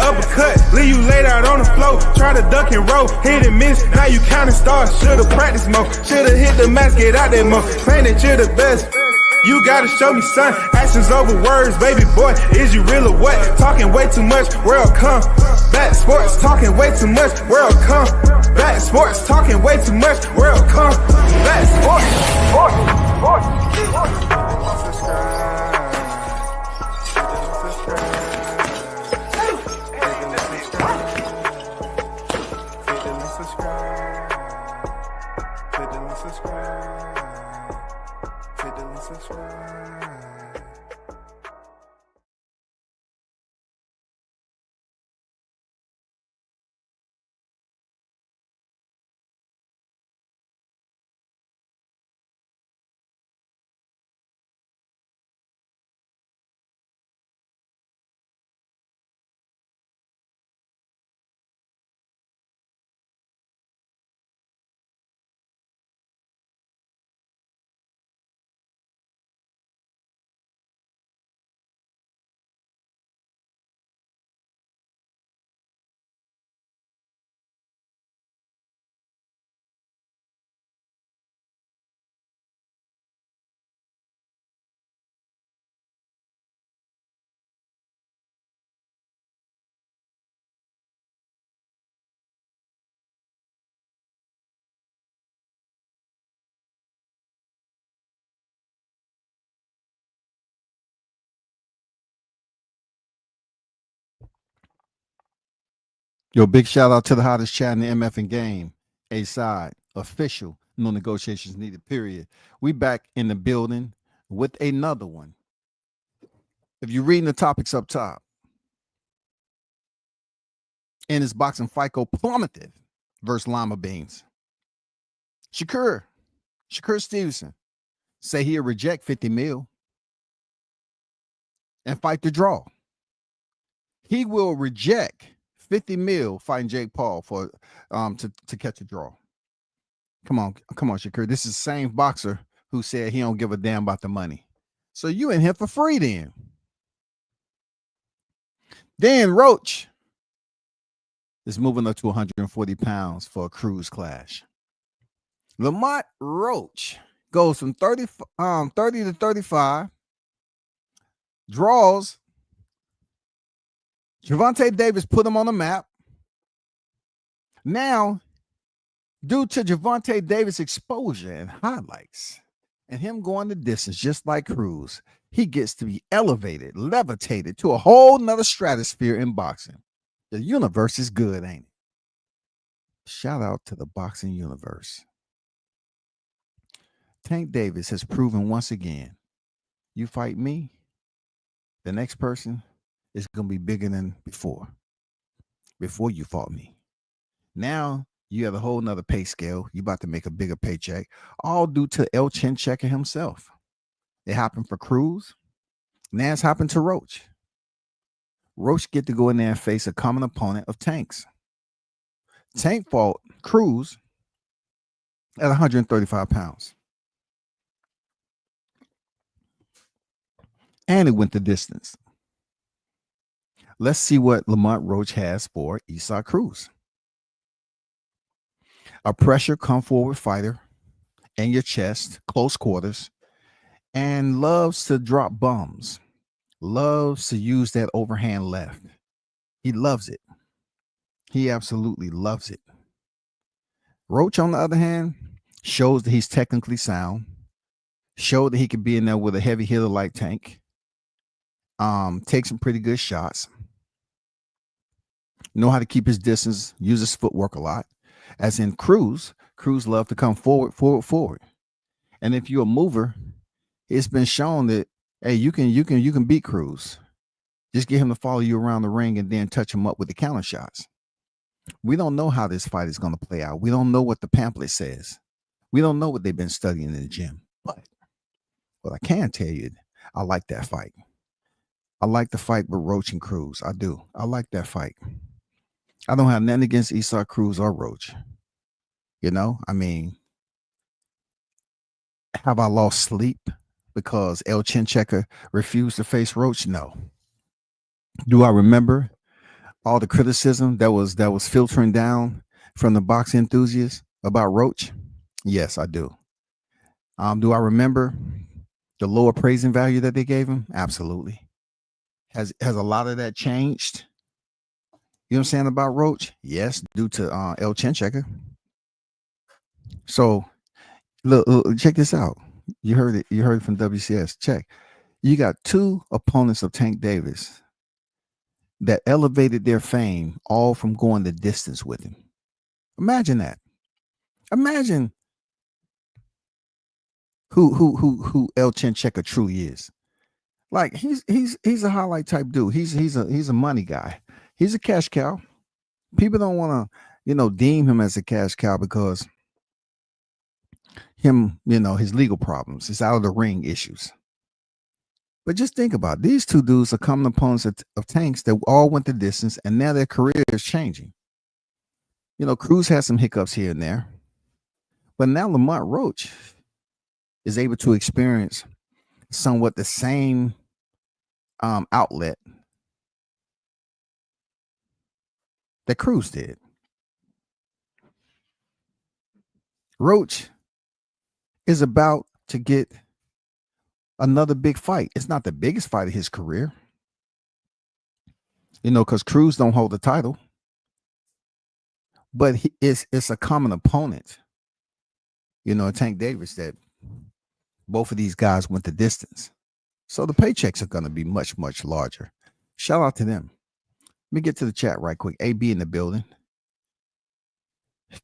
uppercut, leave you laid out on the floor. Try to duck and roll, hit and miss, now you counting stars. Should've practiced more, should've hit the mask, get out there more. Saying that you're the best. You gotta show me, son. Actions over words, baby boy. Is you real or what? Talking way too much, world come. Back sports, talking way too much, world come. Back sports, talking way too much, world come. Back Yo, big shout out to the hottest chat in the MF and game. A-side, official, no negotiations needed, period. We back in the building with another one. If you're reading the topics up top, Ennis boxing Fico plummeted versus Lima Beans. Shakur Stevenson say he'll reject 50 mil and fight the draw. He will reject 50 mil fighting Jake Paul for to catch a draw. Come on, Shakur. This is the same boxer who said he don't give a damn about the money. So you in here for free then. Then Roach is moving up to 140 pounds for a Cruz clash. Lamont Roach goes from 30 to 35, draws. Gervonta Davis put him on the map. Now, due to Gervonta Davis' exposure and highlights and him going the distance just like Cruz, he gets to be elevated, levitated to a whole nother stratosphere in boxing. The universe is good, ain't it? Shout out to the boxing universe. Tank Davis has proven once again, you fight me, the next person is going to be bigger than before you fought me. Now you have a whole nother pay scale. You about to make a bigger paycheck, all due to El Chin Checker himself. It happened for Cruz. Now it's happened to Roach. Roach get to go in there and face a common opponent of Tank's. Tank fought Cruz at 135 pounds. And it went the distance. Let's see what Lamont Roach has for Isaac Cruz. A pressure come forward fighter in your chest, close quarters, and loves to drop bombs. Loves to use that overhand left. He loves it. He absolutely loves it. Roach, on the other hand, shows that he's technically sound. Showed that he could be in there with a heavy hitter like Tank. Take some pretty good shots. Know how to keep his distance, use his footwork a lot. As in Cruz love to come forward. And if you're a mover, it's been shown that hey, you can beat Cruz. Just get him to follow you around the ring and then touch him up with the counter shots. We don't know how this fight is going to play out. We don't know what the pamphlet says. We don't know what they've been studying in the gym. But what I can tell you, I like that fight. I like the fight with Roach and Cruz. I do. I like that fight. I don't have nothing against Isaac Cruz or Roach. You know, I mean, have I lost sleep because El Chin Checker refused to face Roach? No. Do I remember all the criticism that was filtering down from the box enthusiasts about Roach? Yes, I do. Do I remember the lower praising value that they gave him? Absolutely. Has a lot of that changed? You know what I'm saying about Roach? Yes, due to El Chinchecker. So look, check this out. You heard it. You heard it from WCS. Check. You got two opponents of Tank Davis that elevated their fame, all from going the distance with him. Imagine that. Imagine who El Chinchecker truly is. Like he's a highlight type dude. He's a money guy. He's a cash cow. People don't want to, deem him as a cash cow because his legal problems, his out of the ring issues. But just think about it. These two dudes are common opponents of Tanks that all went the distance, and now their career is changing. Cruz has some hiccups here and there, but now Lamont Roach is able to experience somewhat the same outlet that Cruz did. Roach is about to get another big fight. It's not the biggest fight of his career, because Cruz don't hold the title, but it's a common opponent, Tank Davis, that both of these guys went the distance. So the paychecks are going to be much, much larger. Shout out to them. Let me get to the chat right quick. AB in the building.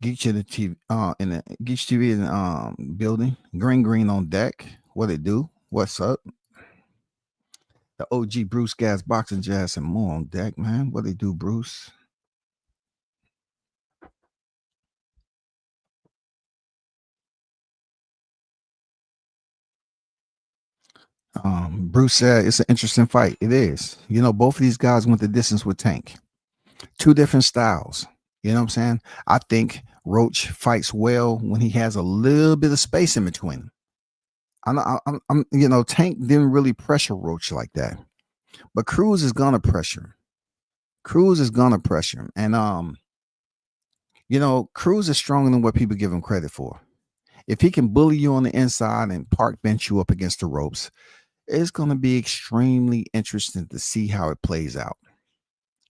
Geek TV in the Geek TV in the building. Green on deck. What it do? What's up? The OG Bruce Gas Boxing Jazz and more on deck, man. What they do, Bruce? Bruce said it's an interesting fight. It is. Both of these guys went the distance with Tank. Two different styles. You know what I'm saying? I think Roach fights well when he has a little bit of space in between them. Tank didn't really pressure Roach like that, but Cruz is gonna pressure him. Cruz is gonna pressure him, and Cruz is stronger than what people give him credit for. If he can bully you on the inside and park bench you up against the ropes, it's going to be extremely interesting to see how it plays out.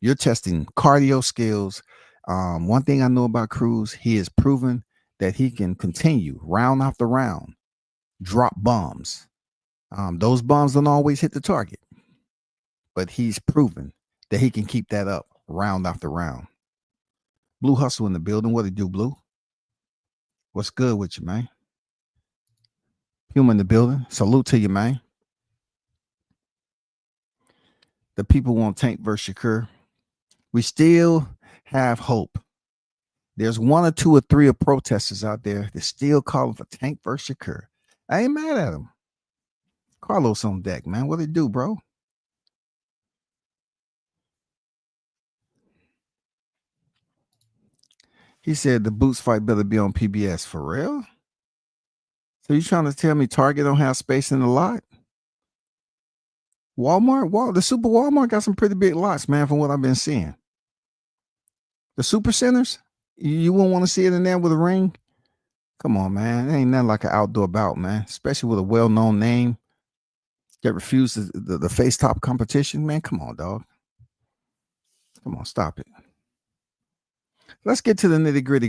You're testing cardio skills. One thing I know about Cruz, he has proven that he can continue round after round, drop bombs. Those bombs don't always hit the target, but he's proven that he can keep that up round after round. Blue Hustle in the building. What it do, Blue? What's good with you, man? Puma in the building. Salute to you, man. The people want Tank versus Shakur. We still have hope. There's one or two or three of protesters out there that still calling for Tank versus Shakur. I ain't mad at him. Carlos on deck, man. What it do, bro? He said the Boots fight better be on PBS. For real? So you trying to tell me Target don't have space in the lot? The Super Walmart got some pretty big lots, man, from what I've been seeing. The Super Centers, you won't want to see it in there with a ring? Come on, man. It ain't nothing like an outdoor bout, man, especially with a well-known name that refuses the face top competition, man. Come on, dog. Come on, stop it. Let's get to the nitty-gritty,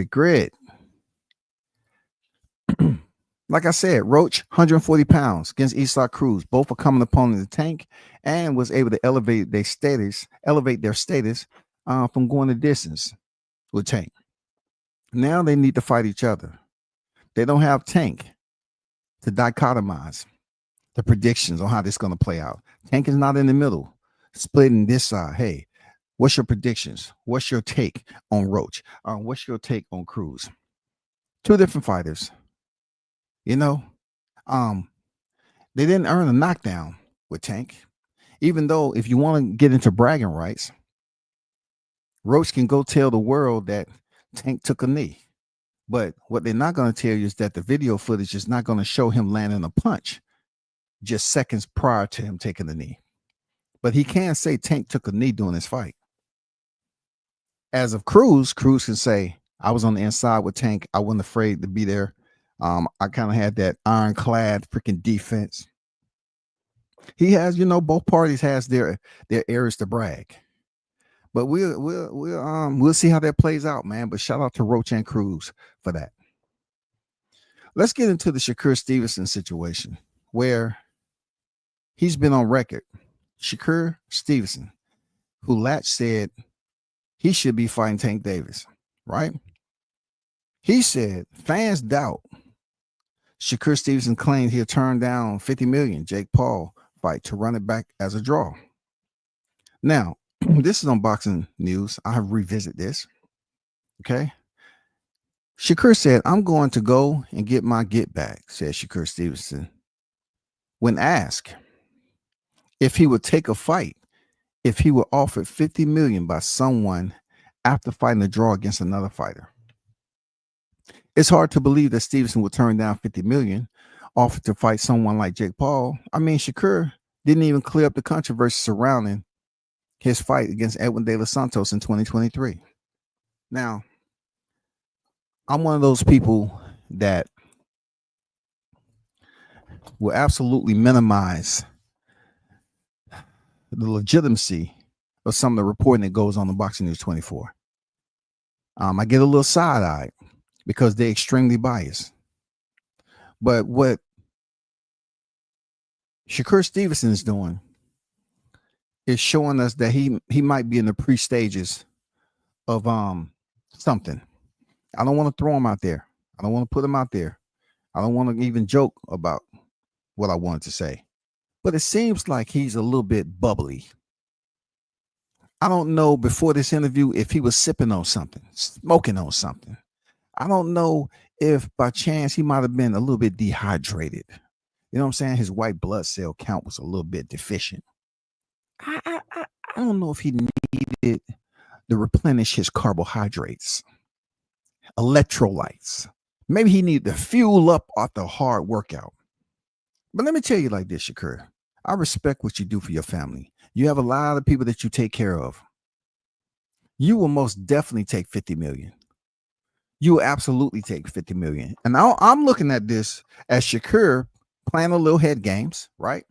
grit. Like I said, Roach, 140 pounds against Eastside Cruz. Both are coming opponent of the Tank, and was able to elevate their status from going the distance with Tank. Now they need to fight each other. They don't have Tank to dichotomize the predictions on how this is going to play out. Tank is not in the middle, splitting this side. Hey, what's your predictions? What's your take on Roach? What's your take on Cruz? Two different fighters. They didn't earn a knockdown with Tank, even though if you want to get into bragging rights, Roach can go tell the world that Tank took a knee. But what they're not going to tell you is that the video footage is not going to show him landing a punch just seconds prior to him taking the knee. But he can say Tank took a knee during this fight. As of Cruz can say, I was on the inside with Tank. I wasn't afraid to be there. I kind of had that ironclad freaking defense. He has, both parties has their areas to brag. But we'll see how that plays out, man. But shout out to Roach and Cruz for that. Let's get into the Shakur Stevenson situation where he's been on record. Shakur Stevenson, who Latch said he should be fighting Tank Davis, right? He said fans doubt. Shakur Stevenson claimed he'll turn down $50 million Jake Paul fight to run it back as a draw. Now, this is on Boxing News. I have revisited this. Okay. Shakur said, I'm going to go and get my get back, said Shakur Stevenson. When asked if he would take a fight, if he were offered $50 million by someone after fighting a draw against another fighter. It's hard to believe that Stevenson would turn down $50 million offered to fight someone like Jake Paul. I mean, Shakur didn't even clear up the controversy surrounding his fight against Edwin De Los Santos in 2023. Now, I'm one of those people that will absolutely minimize the legitimacy of some of the reporting that goes on in Boxing News 24. I get a little side-eyed because they're extremely biased. But what Shakur Stevenson is doing is showing us that he might be in the pre-stages of something. I don't want to throw him out there. I don't want to put him out there. I don't want to even joke about what I wanted to say. But it seems like he's a little bit bubbly. I don't know before this interview if he was sipping on something, smoking on something. I don't know if by chance he might have been a little bit dehydrated. You know what I'm saying? His white blood cell count was a little bit deficient. I don't know if he needed to replenish his carbohydrates, electrolytes. Maybe he needed to fuel up after a hard workout. But let me tell you like this, Shakur. I respect what you do for your family. You have a lot of people that you take care of. You will most definitely take 50 million. You will absolutely take 50 million. And now I'm looking at this as Shakur playing a little head games, right?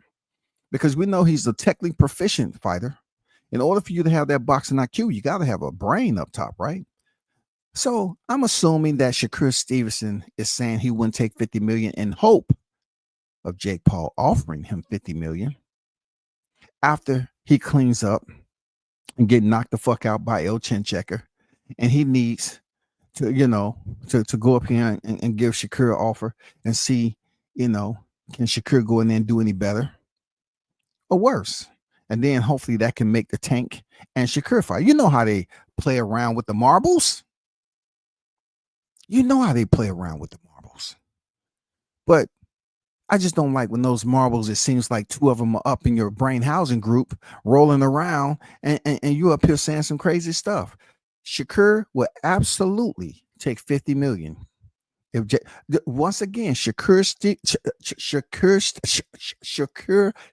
Because we know he's a technically proficient fighter. In order for you to have that boxing IQ, you got to have a brain up top, right? So I'm assuming that Shakur Stevenson is saying he wouldn't take 50 million in hope of Jake Paul offering him 50 million after he cleans up and get knocked the fuck out by El Chin Checker. And he needs to, to go up here and give Shakur an offer and see, can Shakur go in there and do any better or worse? And then hopefully that can make the Tank and Shakur fight. You know how they play around with the marbles. You know how they play around with the marbles. But I just don't like when those marbles, it seems like two of them are up in your brain housing group rolling around and you up here saying some crazy stuff. Shakur will absolutely take 50 million. Once again, Shakur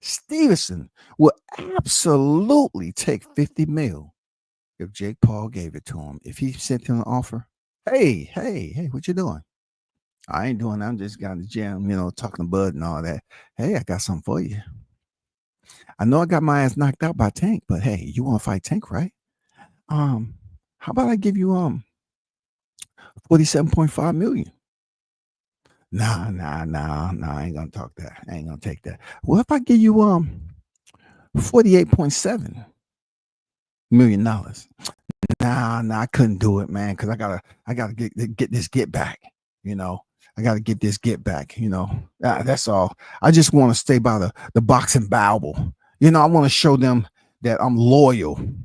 Stevenson will absolutely take 50 mil if Jake Paul gave it to him. If he sent him an offer, hey, what you doing? I ain't doing that. I'm just got in the gym, talking to Bud and all that. Hey, I got something for you. I know I got my ass knocked out by Tank, but hey, you want to fight Tank, right? How about I give you 47.5 million? Nah, I ain't gonna talk that. I ain't gonna take that. Well, if I give you $48.7 million, nah, I couldn't do it, man, because I gotta get this get back, I got to get this get back, that's all. I just want to stay by the boxing Bible. I want to show them that I'm loyal. You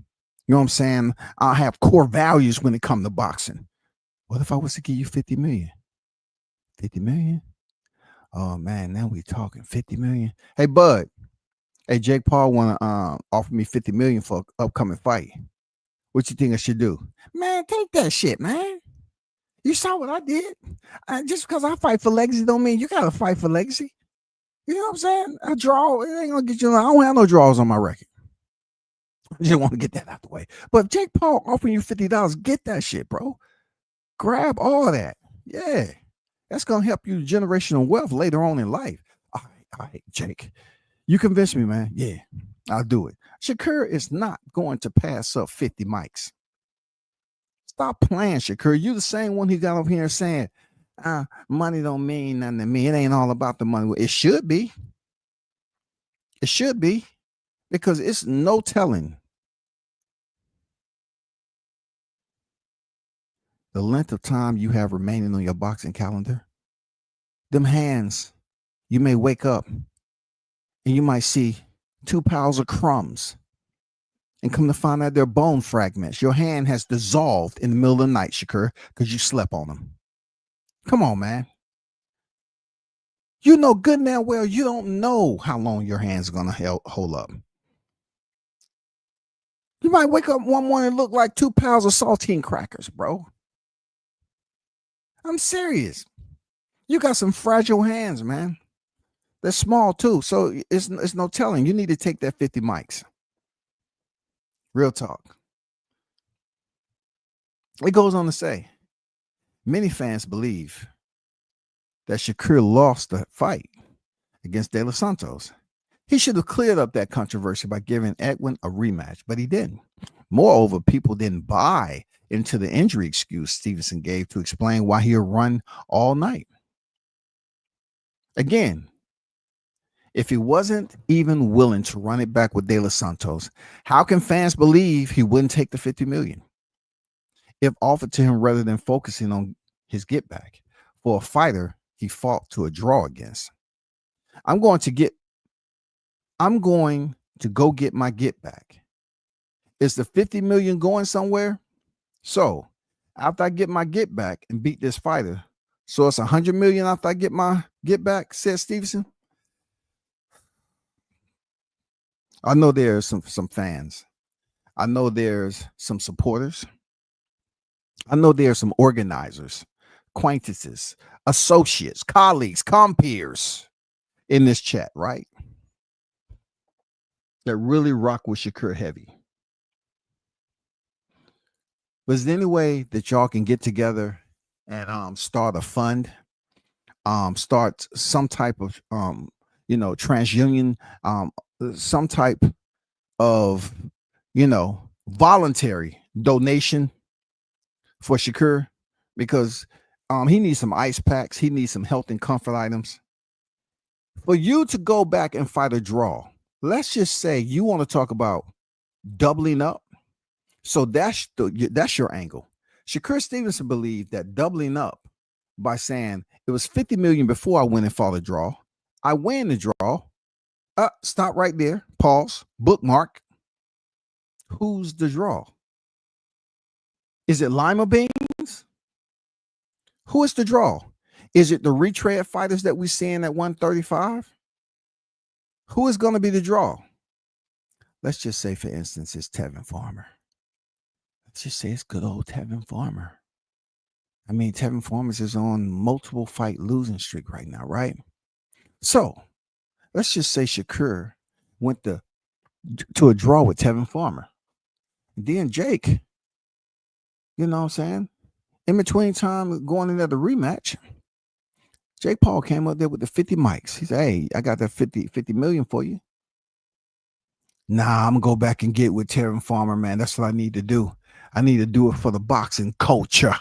know what I'm saying? I have core values when it comes to boxing. What if I was to give you 50 million? 50 million? Oh man, now we talking 50 million. Hey, Bud. Hey, Jake Paul want to offer me 50 million for an upcoming fight. What you think I should do? Man, take that shit, man. You saw what I did. Just because I fight for legacy don't mean you got to fight for legacy. You know what I'm saying? A draw, it ain't going to get you. I don't have no draws on my record. just want to get that out the way. But if Jake Paul offering you $50, get that shit, bro. Grab all of that. Yeah. That's going to help you generational wealth later on in life. All right, Jake. You convinced me, man. Yeah, I'll do it. Shakur is not going to pass up 50 mics. Stop playing, Shakur. You the same one who got up here saying, money don't mean nothing to me. It ain't all about the money. Well, it should be. It should be, because it's no telling the length of time you have remaining on your boxing calendar. Them hands, you may wake up and you might see 2 piles of crumbs and come to find out they're bone fragments. Your hand has dissolved in the middle of the night, Shakur, because you slept on them. Come on, man. You know good and well you don't know how long your hand's going to hold up. You might wake up one morning and look like 2 pounds of saltine crackers, bro. I'm serious. You got some fragile hands, man. They're small too, so it's no telling. You need to take that 50 mics. Real talk. It goes on to say, many fans believe that Shakur lost the fight against De Los Santos. He should have cleared up that controversy by giving Edwin a rematch, but he didn't. Moreover, people didn't buy into the injury excuse Stevenson gave to explain why he'll run all night. Again, if he wasn't even willing to run it back with De Los Santos, how can fans believe he wouldn't take the $50 million if offered to him rather than focusing on his get back for a fighter he fought to a draw against? I'm going to go get my get back. Is the $50 million going somewhere? So after I get my get back and beat this fighter, so it's $100 million after I get my get back, said Stevenson. I know there's some fans. I know there's some supporters. I know there's some organizers, acquaintances, associates, colleagues, compeers in this chat, right? That really rock with Shakur heavy. But is there any way that y'all can get together and start a fund, start some type of TransUnion, some type of voluntary donation for Shakur, because he needs some ice packs, he needs some health and comfort items. For you to go back and fight a draw, let's just say you want to talk about doubling up. So that's your angle. Shakur Stevenson believed that doubling up by saying it was $50 million before I went and fought a draw. I win the draw. Stop right there. Pause. Bookmark. Who's the draw? Is it Lima Beans? Who is the draw? Is it the retread fighters that we're seeing at 135? Who is going to be the draw? Let's just say, for instance, it's Tevin Farmer. Let's just say it's good old Tevin Farmer. I mean, Tevin Farmer is on multiple fight losing streak right now, right? So let's just say Shakur went to a draw with Tevin Farmer. Then Jake, you know what I'm saying? In between time going into the rematch, Jake Paul came up there with the 50 mics. He said, hey, I got that 50 million for you. Nah, I'm going to go back and get with Tevin Farmer, man. That's what I need to do. I need to do it for the boxing culture.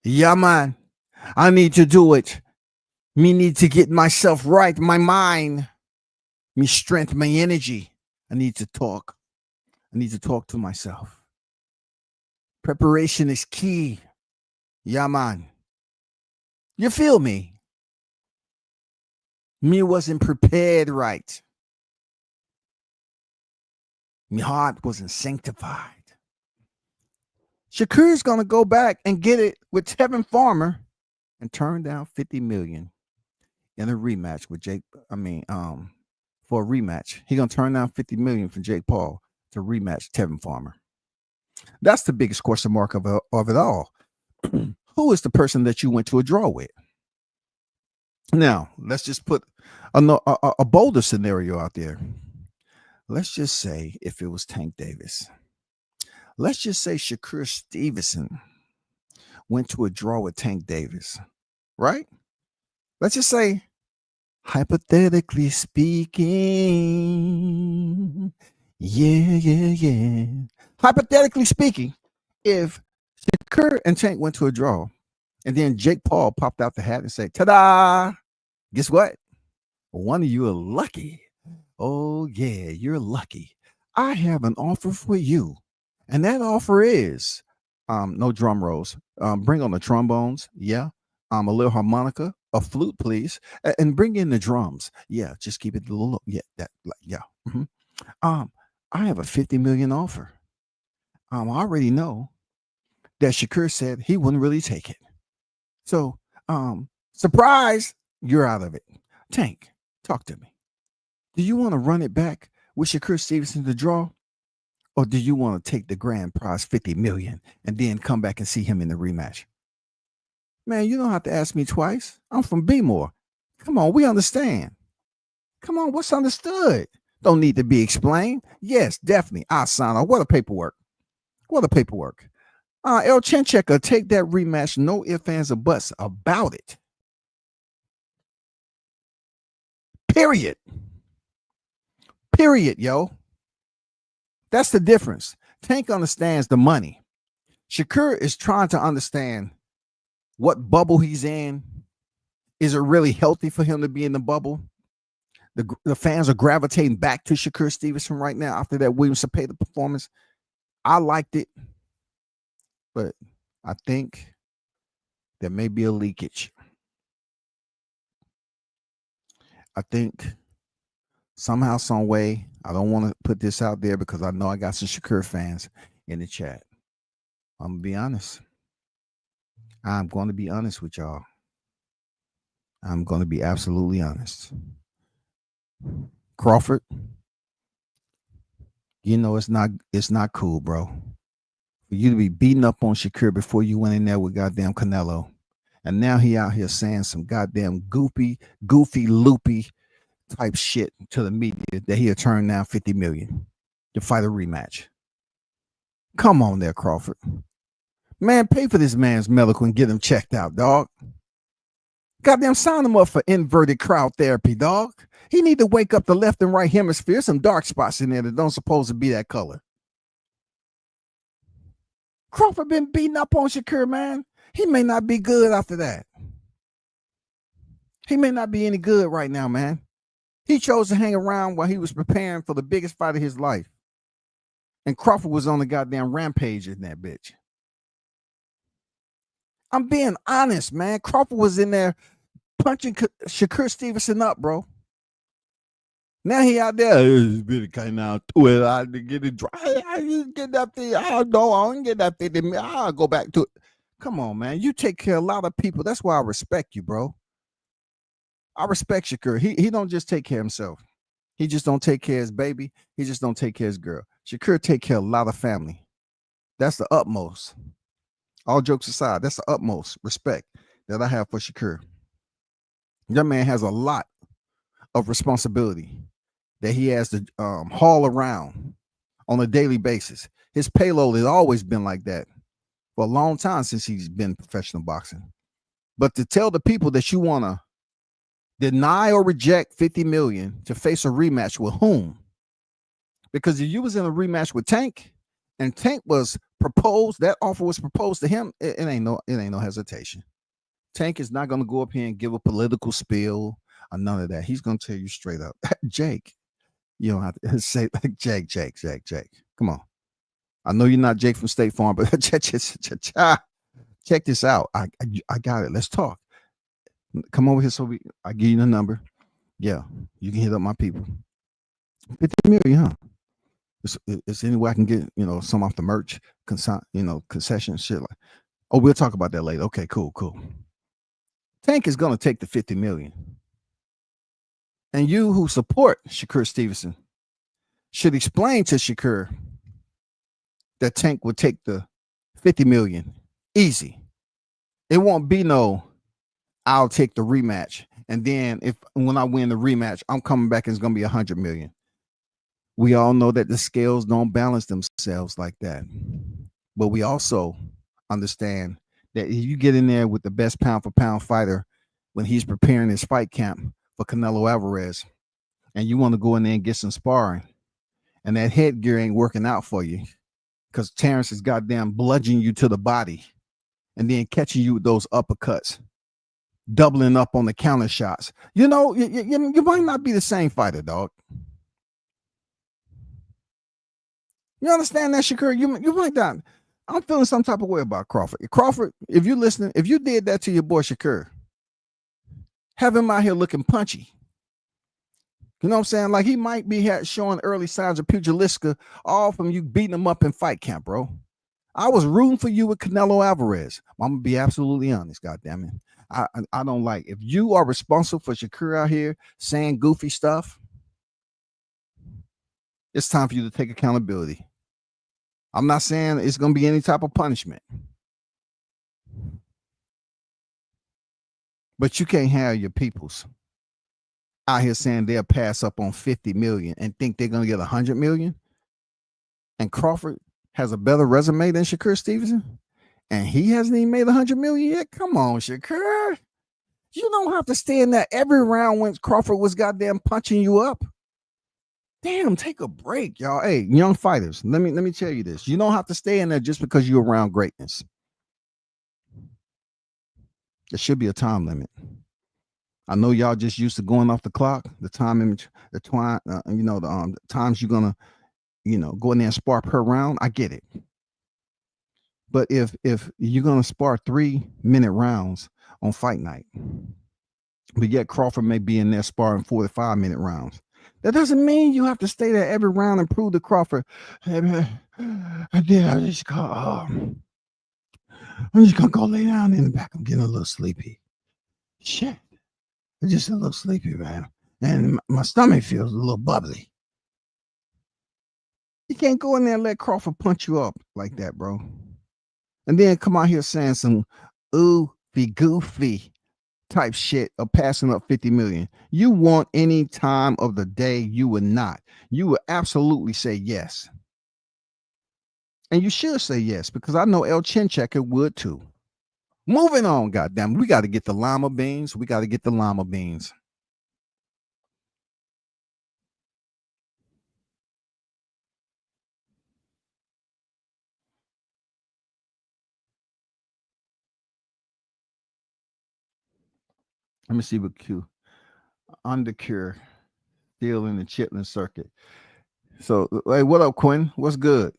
Yeah, man. I need to do it. Me need to get myself right, my mind, me strength, my energy. I need to talk. I need to talk to myself. Preparation is key. Yeah, man. You feel me? Me wasn't prepared right. My heart wasn't sanctified. Shakur's going to go back and get it with Tevin Farmer and turn down $50 million in a rematch with Jake. For a rematch. He's going to turn down $50 million for Jake Paul to rematch Tevin Farmer. That's the biggest question mark of it all. Who is the person that you went to a draw with? Now, let's just put a bolder scenario out there. let's just say if it was Tank Davis, let's just say Shakur Stevenson went to a draw with Tank Davis, right? Let's just say, hypothetically speaking, yeah. Hypothetically speaking, if Shakur and Tank went to a draw, and then Jake Paul popped out the hat and said, ta-da, guess what? One of you are lucky. Oh, yeah, you're lucky. I have an offer for you. And that offer is no drum rolls. Bring on the trombones. Yeah. A little harmonica, a flute, please. And bring in the drums. Yeah, just keep it a little low. Yeah, yeah. Mm-hmm. I have a 50 million offer. I already know that Shakur said he wouldn't really take it. So, surprise, you're out of it. Tank, talk to me. Do you want to run it back with Shakur Stevenson to draw? Or do you want to take the grand prize 50 million and then come back and see him in the rematch? Man, you don't have to ask me twice. I'm from B-More. Come on, we understand. Come on, what's understood? Don't need to be explained. Yes, definitely. I'll sign on. What a paperwork. El Chinchecker, take that rematch. No ifs, ands, or buts about it. Period, yo. That's the difference. Tank understands the money. Shakur is trying to understand what bubble he's in. Is it really healthy for him to be in the bubble? The fans are gravitating back to Shakur Stevenson right now after that Williams Cepeda performance. I liked it, but I think there may be a leakage. I think somehow, some way, I don't want to put this out there because I know I got some Shakur fans in the chat. I'm going to be honest. I'm going to be honest with y'all. I'm going to be absolutely honest. Crawford, you know it's not cool, bro. For you to be beating up on Shakur before you went in there with goddamn Canelo. And now he out here saying some goddamn goofy, loopy type shit to the media that he'll turn down 50 million to fight a rematch. Come on there, Crawford. Man, pay for this man's medical and get him checked out, dog. Goddamn, sign him up for inverted crowd therapy, dog. He need to wake up the left and right hemisphere. Some dark spots in there that don't supposed to be that color. Crawford been beating up on Shakur, man. He may not be good after that. He may not be any good right now, man. He chose to hang around while he was preparing for the biggest fight of his life. And Crawford was on the goddamn rampage in that bitch. I'm being honest, man. Crawford was in there punching Shakur Stevenson up, bro. Now he out there. I get it dry. I just get that thing. I don't get that thing. I'll go back to it. Come on, man. You take care of a lot of people. That's why I respect you, bro. I respect Shakur. He don't just take care of himself. He just don't take care of his baby. He just don't take care of his girl. Shakur take care of a lot of family. That's the utmost. All jokes aside, that's the utmost respect that I have for Shakur. That man has a lot of responsibility that he has to haul around on a daily basis. His payload has always been like that for a long time since he's been professional boxing. But to tell the people that you want to deny or reject 50 million to face a rematch with whom? Because if you was in a rematch with Tank and Tank was proposed, that offer was proposed to him, it ain't no hesitation. Tank is not going to go up here and give a political spiel or none of that. He's going to tell you straight up, Jake, you don't have to say like Jake. Come on. I know you're not Jake from State Farm, but check this out. I got it. Let's talk. Come over here so I give you the number. Yeah, you can hit up my people. 50 million, huh? It's any way I can get, some off the merch, concession shit. Like, oh, we'll talk about that later. Okay, cool. Tank is going to take the 50 million. And you who support Shakur Stevenson should explain to Shakur that Tank would take the 50 million easy. It won't be no, I'll take the rematch. And then when I win the rematch, I'm coming back and it's going to be 100 million. We all know that the scales don't balance themselves like that. But we also understand that if you get in there with the best pound for pound fighter when he's preparing his fight camp for Canelo Alvarez, and you want to go in there and get some sparring, and that headgear ain't working out for you because Terrence is goddamn bludgeoning you to the body and then catching you with those uppercuts, doubling up on the counter shots. You know, you might not be the same fighter, dog. You understand that, Shakur? You might not. I'm feeling some type of way about Crawford. Crawford, if you're listening, if you did that to your boy Shakur, have him out here looking punchy. You know what I'm saying? Like he might be showing early signs of pugilistica, all from you beating him up in fight camp, bro. I was rooting for you with Canelo Alvarez. I'm gonna be absolutely honest, goddamn it. I don't like if you are responsible for Shakur out here saying goofy stuff. It's time for you to take accountability. I'm not saying it's gonna be any type of punishment, but you can't have your peoples out here saying they'll pass up on 50 million and think they're gonna get 100 million. And Crawford has a better resume than Shakur Stevenson, and he hasn't even made 100 million yet. Come on, Shakur. You don't have to stay in there every round when Crawford was goddamn punching you up. Damn, take a break, y'all. Hey, young fighters, let me tell you this. You don't have to stay in there just because you're around greatness. There should be a time limit. I know y'all just used to going off the clock, the time image, the times you're gonna, go in there and spar per round. I get it. But if you're gonna spar 3-minute rounds on fight night, but yet Crawford may be in there sparring 45-minute rounds, that doesn't mean you have to stay there every round and prove to Crawford, hey man, I'm just gonna go lay down in the back. I'm getting a little sleepy. Shit. I'm just a little sleepy, man. And my stomach feels a little bubbly. You can't go in there and let Crawford punch you up like that, bro. And then come out here saying some goofy type shit of passing up 50 million. You want any time of the day, you would not. You would absolutely say yes. And you should say yes, because I know El Chinchecker would too. Moving on, goddamn. We got to get the Lima beans. Let me see what Q. Undercure. Still in the Chitlin circuit. So, hey, what up, Quinn? What's good?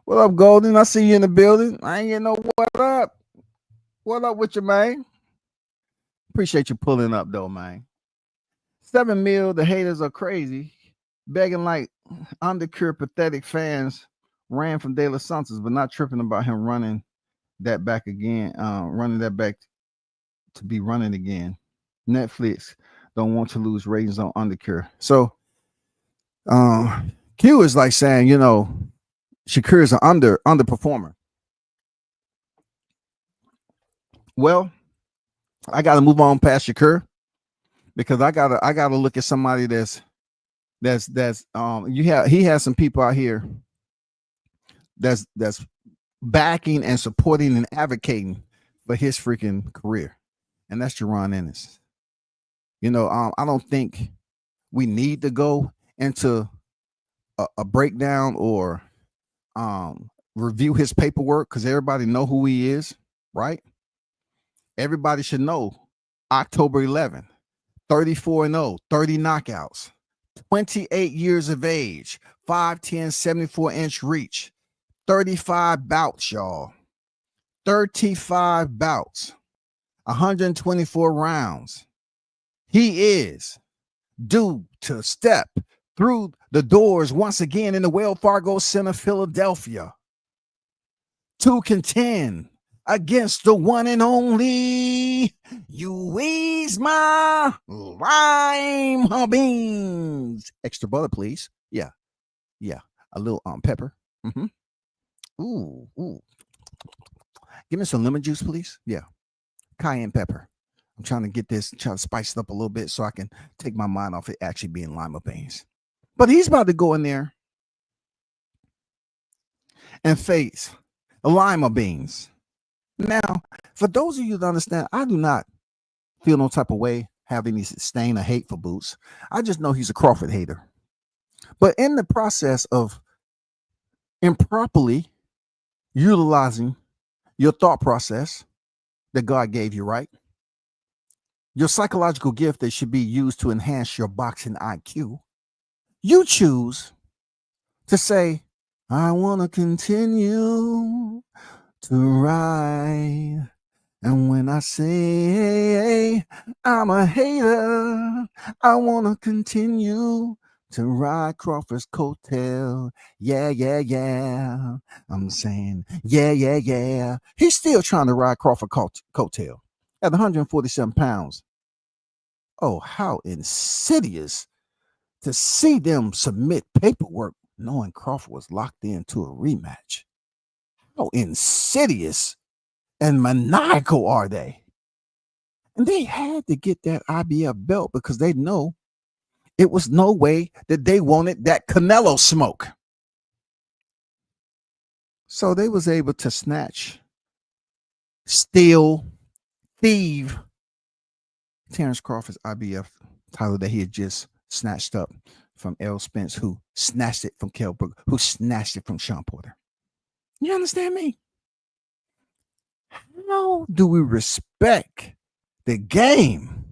What up, Golden? I see you in the building. I ain't getting no what up. What up with you, man? Appreciate you pulling up, though, man. 7 mil, the haters are crazy. Begging like undercure pathetic fans ran from De Los Santos, but not tripping about him running that back again, running that back to be running again. Netflix don't want to lose ratings on undercure. So Q is like saying, Shakur is an underperformer. Well, I got to move on past Shakur because I gotta look at somebody he has some people out here that's backing and supporting and advocating for his freaking career, and that's Jerron Ennis. I don't think we need to go into a breakdown or review his paperwork because everybody know who he is, right? Everybody should know October 11th, 34-0, 30 knockouts, 28 years of age, 5'10", 74-inch reach, 35 bouts, y'all. 35 bouts, 124 rounds. He is due to step through the doors once again in the Wells Fargo Center, Philadelphia, to contend against the one and only my lima beans. Extra butter, please. Yeah. A little pepper. Ooh. Give me some lemon juice, please. Yeah. Cayenne pepper. I'm trying to get this, try to spice it up a little bit so I can take my mind off it actually being lima beans. But he's about to go in there and face lima beans. Now, for those of you that understand, I do not feel no type of way, have any stain or hate for Boots. I just know he's a Crawford hater. But in the process of improperly utilizing your thought process that God gave you, right? Your psychological gift that should be used to enhance your boxing IQ, you choose to say, I want to continue to ride. And when I say I'm a hater, I want to continue to ride Crawford's coattail. Yeah. I'm saying, yeah. He's still trying to ride Crawford coattail at 147 pounds. Oh, how insidious to see them submit paperwork knowing Crawford was locked into a rematch. How insidious and maniacal are they? And they had to get that IBF belt because they know it was no way that they wanted that Canelo smoke. So they was able to snatch, steal, thieve Terrence Crawford's IBF title that he had just snatched up from Errol Spence, who snatched it from Kell Brook, who snatched it from Sean Porter. You understand me? How do we respect the game?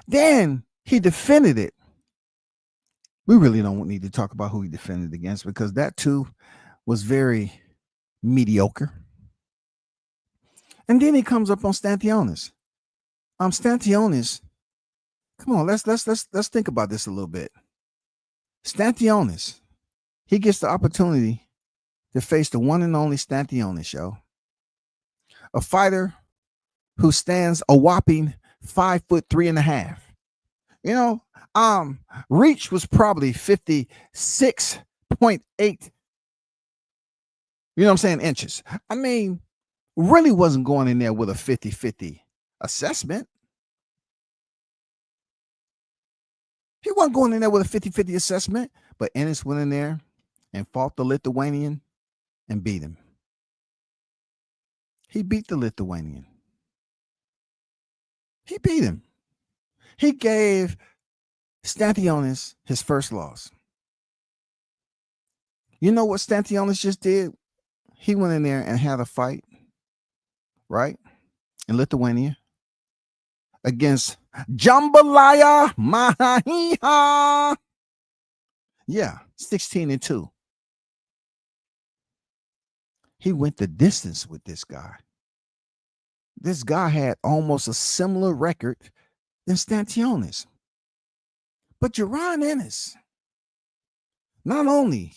Then he defended it. We really don't need to talk about who he defended against because that too was very mediocre. And then he comes up on Stantionis. Stantionis. Come on, let's think about this a little bit. Stantionis, he gets the opportunity to face the one and only Stantionis, yo. A fighter who stands a whopping 5'3.5". You know, reach was probably 56.8. You know what I'm saying? Inches. I mean, really wasn't going in there with a 50-50 assessment. He wasn't going in there with a 50-50 assessment, but Ennis went in there and fought the Lithuanian and beat him. He beat the Lithuanian. He beat him. He gave Stantionis his first loss. You know what Stantionis just did? He went in there and had a fight, right? In Lithuania against Jambalaya Mahiha. Yeah, 16-2. He went the distance with this guy. This guy had almost a similar record than Stantionis. But Jaron Ennis, not only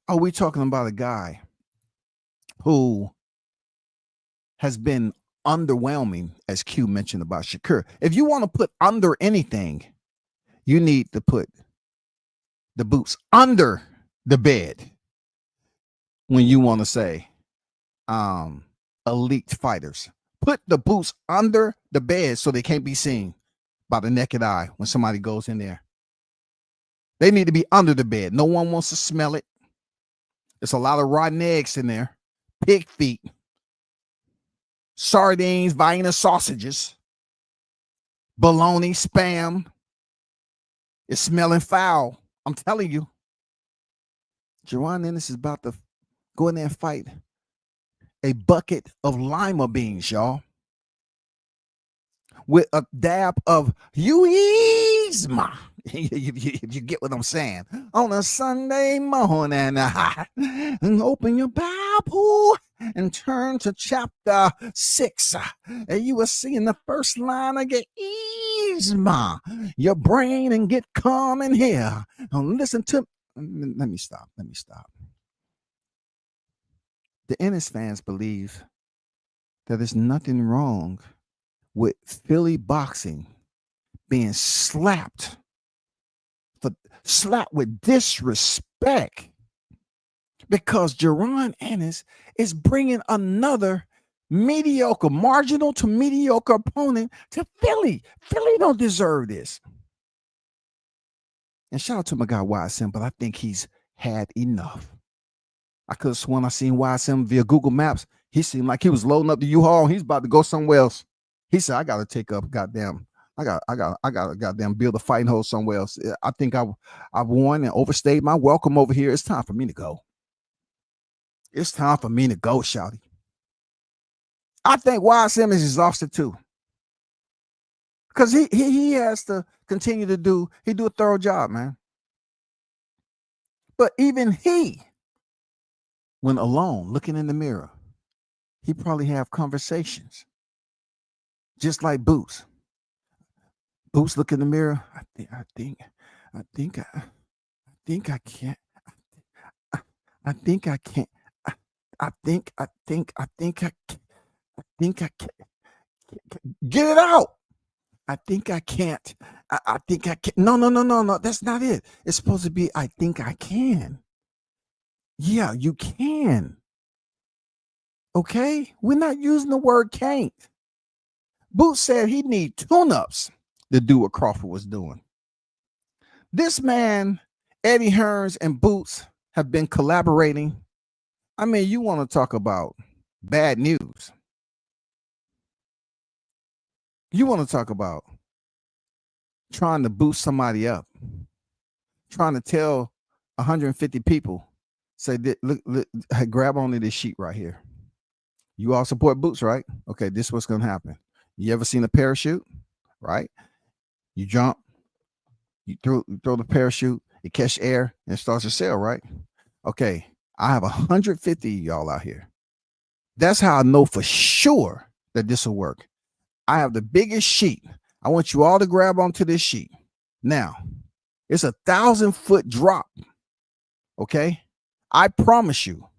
are we talking about a guy who has been underwhelming, as Q mentioned about Shakur. If you want to put under anything, you need to put the boots under the bed when you want to say elite fighters. Put the boots under the bed so they can't be seen by the naked eye when somebody goes in there. They need to be under the bed. No one wants to smell it. There's a lot of rotten eggs in there, pig feet, sardines, Vienna sausages, bologna, spam. It's smelling foul. I'm telling you. Jaron Ennis is about to go in there and fight a bucket of lima beans, y'all, with a dab of Uizma. You get what I'm saying? On a Sunday morning, and open your Bible and turn to chapter 6. And you will see in the first line of Uizma, your brain, and get calm in here. And listen to. Let me stop. The Ennis fans believe that there's nothing wrong with Philly boxing being slapped with disrespect because Jaron Ennis is bringing another mediocre, marginal to mediocre opponent to Philly. Philly don't deserve this. And shout out to my guy YSM, but I think he's had enough. I could have sworn I seen YSM via Google Maps. He seemed like he was loading up the U-Haul. He's about to go somewhere else. He said, I gotta take up goddamn. I got goddamn build a fighting hole somewhere else. I think I've won and overstayed my welcome over here. It's time for me to go. It's time for me to go, shouty. I think YSM is exhausted too. Because he has to continue to do a thorough job, man. But even he, when alone, looking in the mirror, he probably have conversations. Just like Boots. Boots look in the mirror. I think I can't. I think I can't. I think I can't. Get it out. I think I can't. I think I can't. No. That's not it. It's supposed to be, I think I can. Yeah, you can. Okay? We're not using the word can't. Boots said he need tune-ups to do what Crawford was doing. This man, Eddie Hearns and Boots have been collaborating. I mean, you want to talk about bad news. You want to talk about trying to boost somebody up, trying to tell 150 people, say, look, grab onto this sheet right here. You all support Boots, right? Okay, this is what's going to happen. You ever seen a parachute, right? You jump, you throw the parachute, it catch air, and it starts to sail, right? Okay, I have 150 of y'all out here. That's how I know for sure that this will work. I have the biggest sheet. I want you all to grab onto this sheet. Now, it's 1,000-foot drop. Okay? I promise you,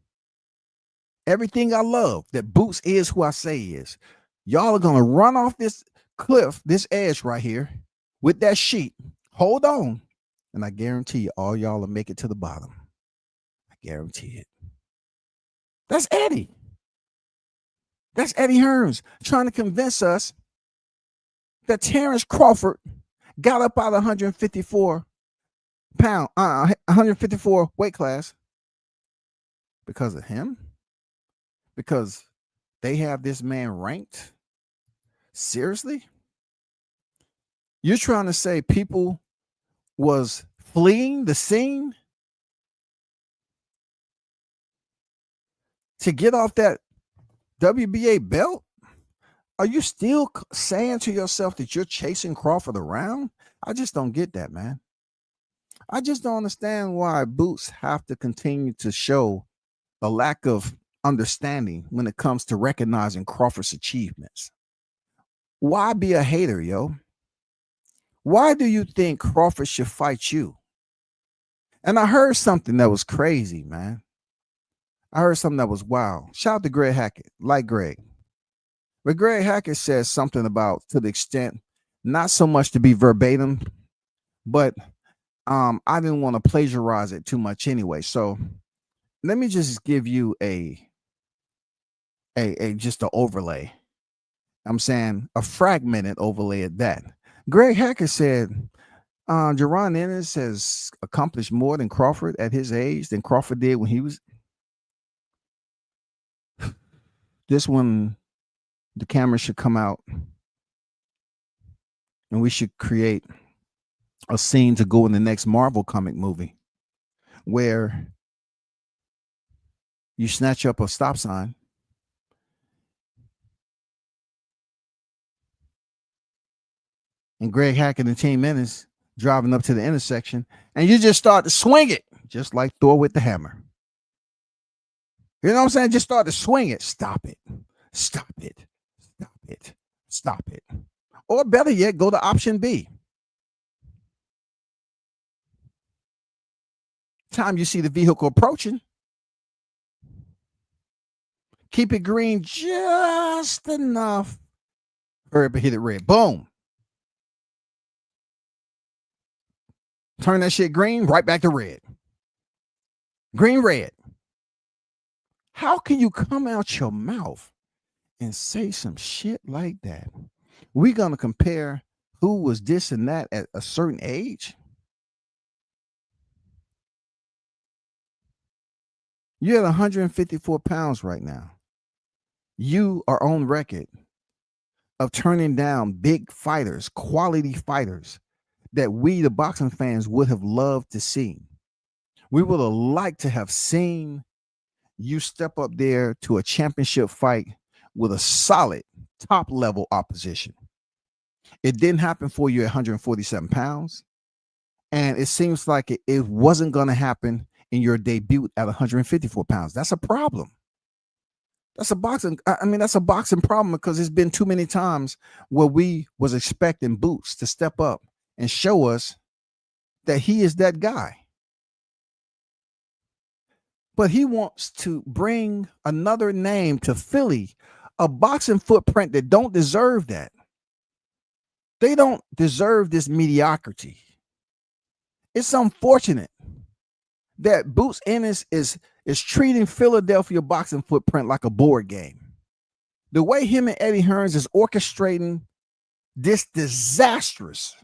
everything I love, that Boots is who I say he is. Y'all are going to run off this cliff, this edge right here, with that sheet. Hold on. And I guarantee you, all y'all will make it to the bottom. I guarantee it. That's Eddie. That's Eddie Hearns trying to convince us that Terrence Crawford got up out of 154 weight class because of him? Because they have this man ranked? Seriously? You're trying to say people was fleeing the scene to get off that WBA belt? Are you still saying to yourself that you're chasing Crawford around? I just don't get that, man. I just don't understand why Boots have to continue to show a lack of understanding when it comes to recognizing Crawford's achievements. Why be a hater, yo? Why do you think Crawford should fight you? And I heard something that was crazy, man. I heard something that was wild. Shout out to Greg Hackett, like Greg. But Greg Hackett says something about, to the extent, not so much to be verbatim, but I didn't want to plagiarize it too much anyway. So let me just give you a just an overlay. I'm saying a fragmented overlay at that. Greg Hackett said, Jaron Ennis has accomplished more than Crawford at his age than Crawford did when he was. This one, the camera should come out and we should create a scene to go in the next Marvel comic movie where you snatch up a stop sign and Greg Hackett and Team Ennis driving up to the intersection and you just start to swing it, just like Thor with the hammer. You know what I'm saying? Just start to swing it. Stop it. Stop it. Stop it. Stop it. Or better yet, go to option B. Time you see the vehicle approaching, Keep it green just enough. Hurry up and hit it red. Boom. Turn that shit green, right back to red. Green, red. How can you come out your mouth and say some shit like that? We're going to compare who was this and that at a certain age? You're at 154 pounds right now. You are on record of turning down big fighters, quality fighters that we, the boxing fans, would have loved to see. We would have liked to have seen you step up there to a championship fight with a solid top level opposition. It didn't happen for you at 147 pounds. And it seems like it wasn't going to happen in your debut at 154 pounds. That's a problem. That's a boxing problem, because it's been too many times where we was expecting Boots to step up and show us that he is that guy. But he wants to bring another name to Philly, a boxing footprint that don't deserve that. They don't deserve this mediocrity. It's unfortunate that Boots Ennis is treating Philadelphia boxing footprint like a board game. The way him and Eddie Hearns is orchestrating this disastrous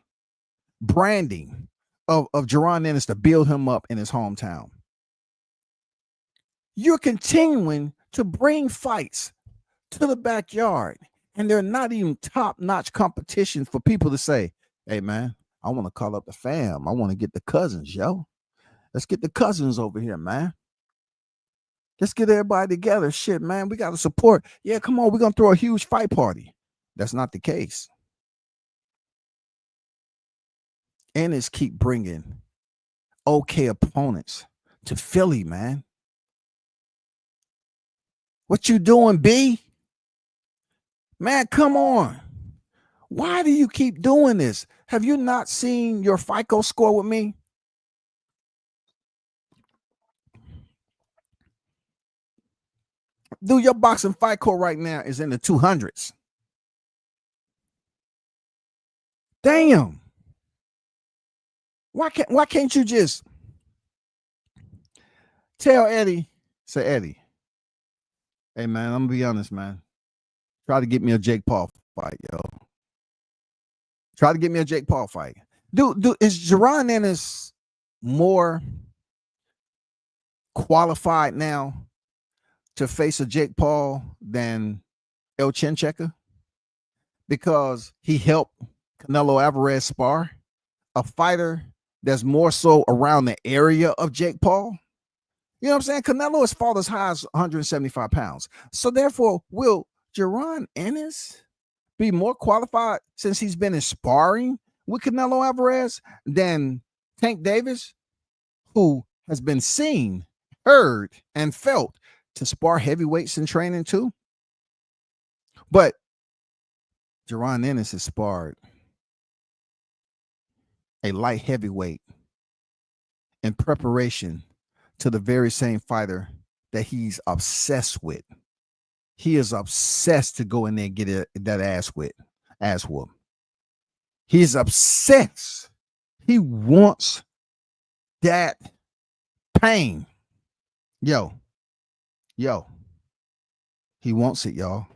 branding of Jaron Ennis to build him up in his hometown. You're continuing to bring fights to the backyard, and they're not even top-notch competition for people to say, hey, man, I want to call up the fam. I want to get the cousins, yo. Let's get the cousins over here, man. Let's get everybody together. Shit, man, we got to support. Yeah, come on, we're going to throw a huge fight party. That's not the case. Ennis keep bringing okay opponents to Philly, man. What you doing, B? Man, come on. Why do you keep doing this? Have you not seen your Fico score with me? Dude, your boxing Fico right now is in the 200s. Damn. Why can't you just tell Eddie, say, Eddie, hey, man, I'm going to be honest, man. Try to get me a Jake Paul fight, yo. Try to get me a Jake Paul fight. Dude, is Jaron Ennis more qualified now to face a Jake Paul than El Chinchecker? Because he helped Canelo Alvarez spar a fighter that's more so around the area of Jake Paul. You know what I'm saying? Canelo has fought as high as 175 pounds. So therefore, will Jaron Ennis be more qualified since he's been in sparring with Canelo Alvarez than Tank Davis, who has been seen, heard, and felt to spar heavyweights in training too? But Jaron Ennis has sparred a light heavyweight in preparation to the very same fighter that he's obsessed with. He is obsessed to go in there and get that ass whoop. He's obsessed. He wants that pain. Yo. He wants it, y'all.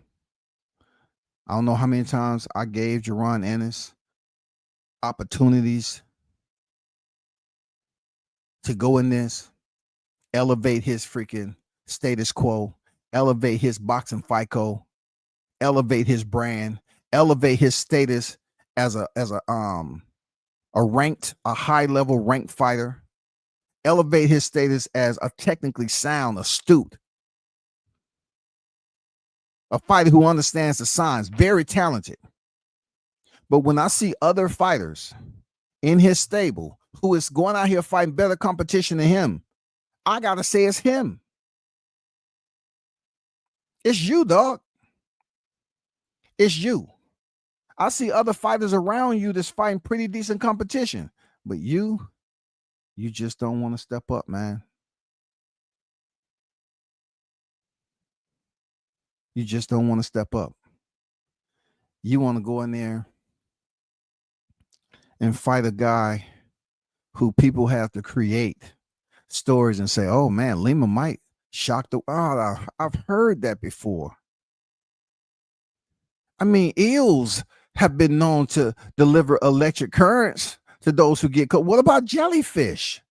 I don't know how many times I gave Jaron Ennis opportunities to go in this, elevate his freaking status quo, elevate his boxing Fico, elevate his brand, elevate his status as a high level ranked fighter, elevate his status as a technically sound, astute, a fighter who understands the signs, very talented. But when I see other fighters in his stable who is going out here fighting better competition than him, I gotta say it's him. It's you, dog. It's you. I see other fighters around you that's fighting pretty decent competition, but you just don't want to step up, man. You just don't want to step up. You want to go in there and fight a guy who people have to create stories and say, oh man, Lima might shock the world. I've heard that before. I mean, eels have been known to deliver electric currents to those who get caught. What about jellyfish?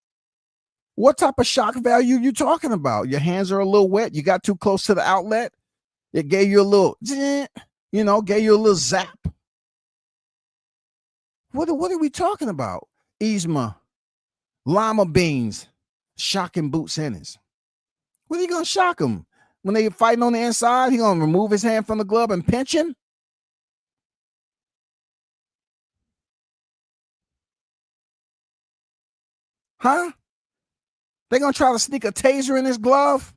What type of shock value you talking about? Your hands are a little wet. You got too close to the outlet. It gave you a little, gave you a little zap. What are we talking about? Yzma, lima beans, shocking Boots Ennis. What are you gonna shock him? When they fighting on the inside, he gonna remove his hand from the glove and pinch him? Huh? They gonna try to sneak a taser in his glove?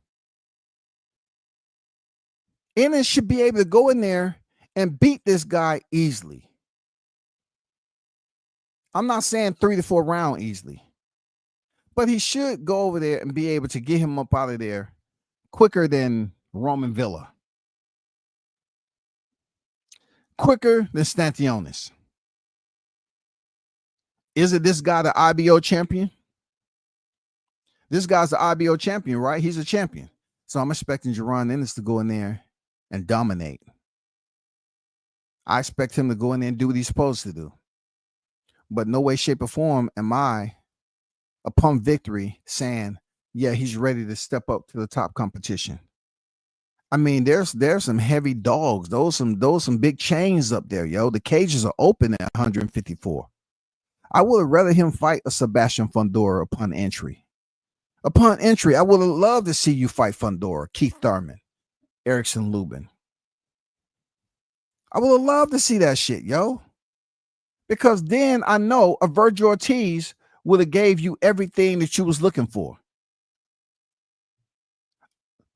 Ennis should be able to go in there and beat this guy easily. I'm not saying 3 to 4 round easily, but he should go over there and be able to get him up out of there quicker than Roman Villa, quicker than Stantionis. Is it this guy the IBO champion? This guy's the IBO champion, right? He's a champion. So I'm expecting Jaron Ennis to go in there and dominate. I expect him to go in there and do what he's supposed to do. But no way, shape, or form am I, upon victory, saying, yeah, he's ready to step up to the top competition. I mean, there's some heavy dogs. Those some big chains up there, yo. The cages are open at 154. I would have rather him fight a Sebastian Fundora upon entry. Upon entry, I would have loved to see you fight Fundora, Keith Thurman, Erickson Lubin. I would have loved to see that shit, yo. Because then I know a Virgil Ortiz would have gave you everything that you was looking for.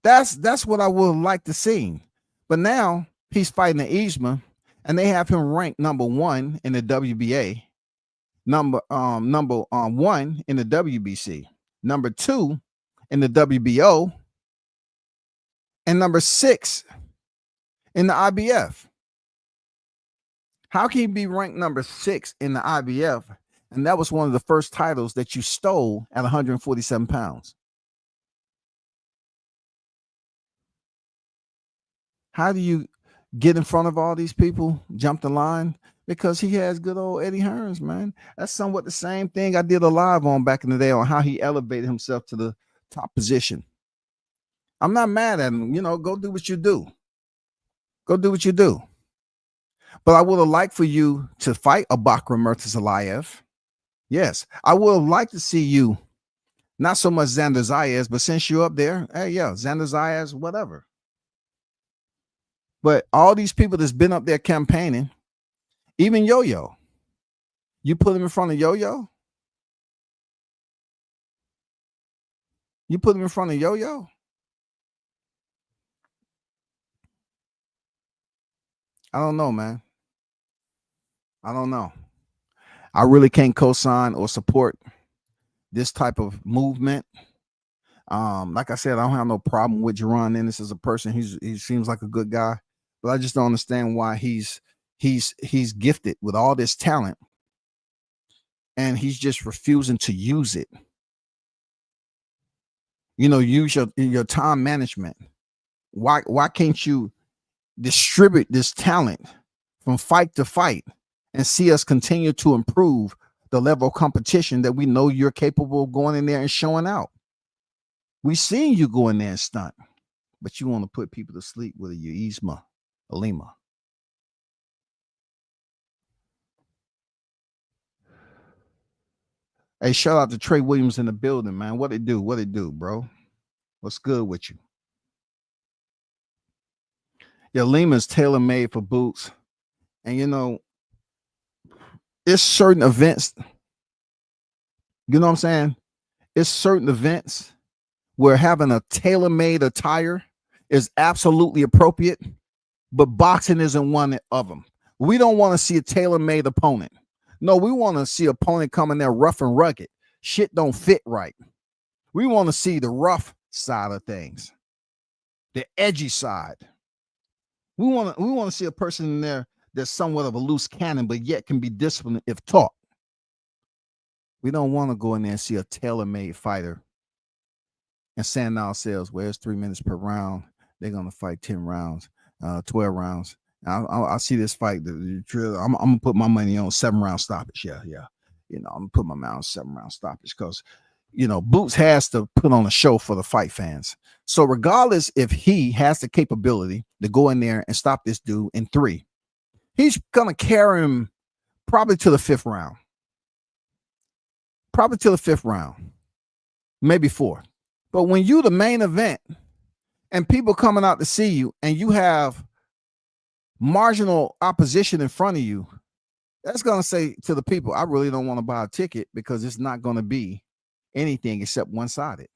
That's what I would have liked to see. But now he's fighting the Yzma, and they have him ranked number 1 in the WBA, number 1 in the WBC, number 2 in the WBO, and number 6 in the IBF. How can you be ranked number 6 in the IBF? And that was one of the first titles that you stole at 147 pounds. How do you get in front of all these people, jump the line? Because he has good old Eddie Hearns, man. That's somewhat the same thing I did a live on back in the day on how he elevated himself to the top position. I'm not mad at him. Go do what you do. Go do what you do. But I would have liked for you to fight a Bakram Murtazalayev. Yes, I would have liked to see you, not so much Xander Zayas, but since you're up there, hey, yeah, Xander Zayas, whatever. But all these people that's been up there campaigning, even Yo-Yo, you put him in front of Yo-Yo? You put him in front of Yo-Yo? I don't know, man. I don't know. I really can't co-sign or support this type of movement. Like I said, I don't have no problem with Jaron Ennis as a person. He seems like a good guy, but I just don't understand why he's gifted with all this talent and he's just refusing to use it. Use your time management. Why can't you distribute this talent from fight to fight and see us continue to improve the level of competition that we know you're capable of going in there and showing out? We seen you go in there and stunt, but you want to put people to sleep with your Yzma or Lima. Hey, shout out to Trey Williams in the building, man. What it do, bro? What's good with you? Yeah, Lima's tailor-made for Boots. And it's certain events, you know what I'm saying? It's certain events where having a tailor-made attire is absolutely appropriate, but boxing isn't one of them. We don't want to see a tailor-made opponent. No, we want to see an opponent coming there rough and rugged. Shit don't fit right. We want to see the rough side of things, the edgy side. We want to see a person in there that's somewhat of a loose cannon, but yet can be disciplined if taught. We don't want to go in there and see a tailor-made fighter and saying to ourselves, well, it's 3 minutes per round. They're going to fight 10 rounds, 12 rounds. I see this fight. I'm going to put my money on 7-round stoppage. Yeah. I'm going to put my money on 7-round stoppage because, Boots has to put on a show for the fight fans. So regardless if he has the capability to go in there and stop this dude in 3, he's going to carry him probably to the 5th round. Probably to the 5th round. Maybe 4th. But when you the main event and people coming out to see you and you have marginal opposition in front of you, that's going to say to the people, I really don't want to buy a ticket because it's not going to be anything except one-sided.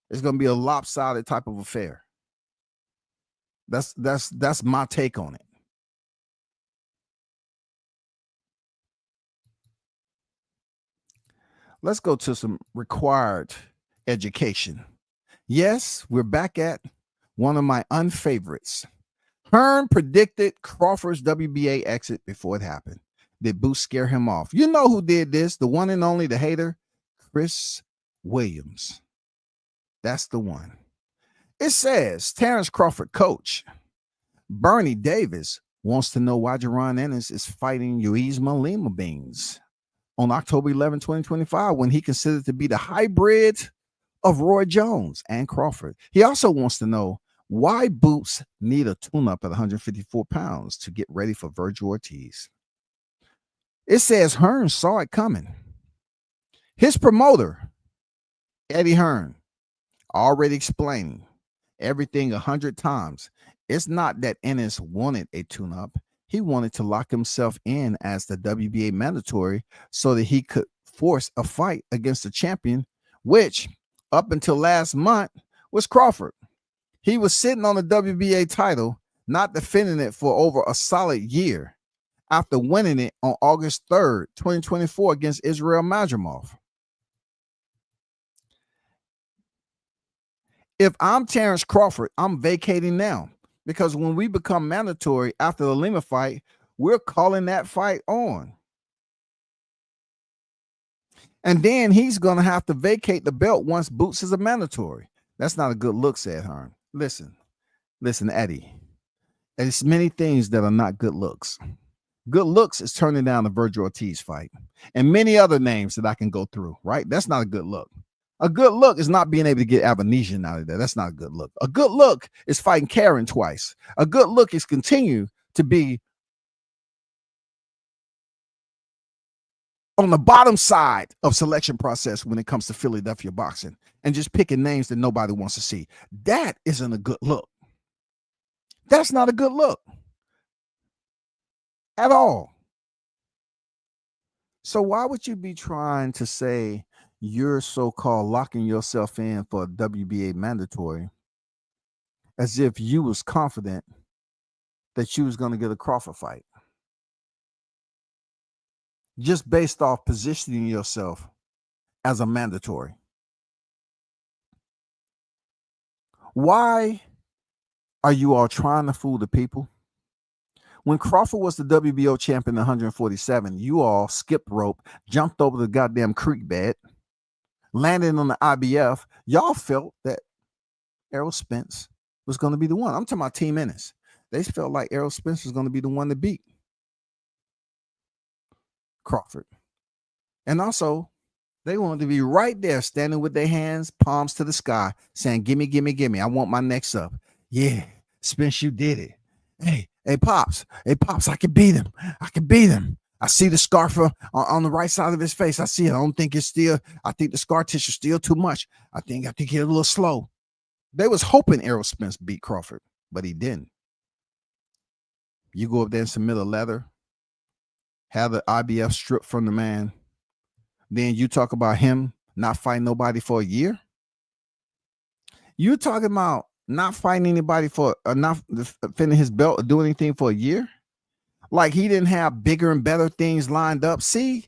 It's going to be a lopsided type of affair. That's my take on it. Let's go to some required education. Yes, we're back at one of my unfavorites. Hearn predicted Crawford's WBA exit before it happened. Did Boots scare him off? You know who did this? The one and only, the hater, Chris Williams. That's the one. It says Terrence Crawford coach Bernie Davis wants to know why Jerron Ennis is fighting Uisma Lima Beans on October 11, 2025, when he considered to be the hybrid of Roy Jones and Crawford. He also wants to know why Boots need a tune-up at 154 pounds to get ready for Virgil Ortiz. It says Hearn saw it coming. His promoter, Eddie Hearn, already explaining everything 100 times. It's not that Ennis wanted a tune-up. He wanted to lock himself in as the WBA mandatory so that he could force a fight against the champion, which up until last month was Crawford. He was sitting on the WBA title, not defending it for over a solid year after winning it on August 3rd, 2024 against Israel Madrimov. If I'm Terrence Crawford, I'm vacating now. Because when we become mandatory after the Lima fight, we're calling that fight on. And then he's going to have to vacate the belt once Boots is a mandatory. That's not a good look, said Hearn. Listen, Eddie. There's many things that are not good looks. Good looks is turning down the Virgil Ortiz fight. And many other names that I can go through, right? That's not a good look. A good look is not being able to get Avanesian out of there. That's not a good look. A good look is fighting Karen twice. A good look is continue to be on the bottom side of selection process when it comes to Philadelphia boxing and just picking names that nobody wants to see. That isn't a good look. That's not a good look at all. So why would you be trying to say you're so-called locking yourself in for a WBA mandatory as if you was confident that you was going to get a Crawford fight just based off positioning yourself as a mandatory? Why are you all trying to fool the people? When Crawford was the WBO champion in 147, you all skipped rope, jumped over the goddamn creek bed, landed on the IBF. Y'all felt that Errol Spence was going to be the one. I'm talking about Team Ennis. They felt like Errol Spence was going to be the one to beat Crawford. And also, they wanted to be right there, standing with their hands, palms to the sky, saying, gimme, gimme, gimme. I want my next up. Yeah, Spence, you did it. Hey, Pops, I can beat him. I see the scarf on the right side of his face. I see it. I don't think it's still, I think the scar tissue is still too much. I think he's a little slow. They was hoping Errol Spence beat Crawford, but he didn't. You go up there and submit a letter, have the IBF stripped from the man. Then you talk about him not fighting nobody for a year. You talking about not fighting anybody for not defending his belt or doing anything for a year? Like he didn't have bigger and better things lined up. See,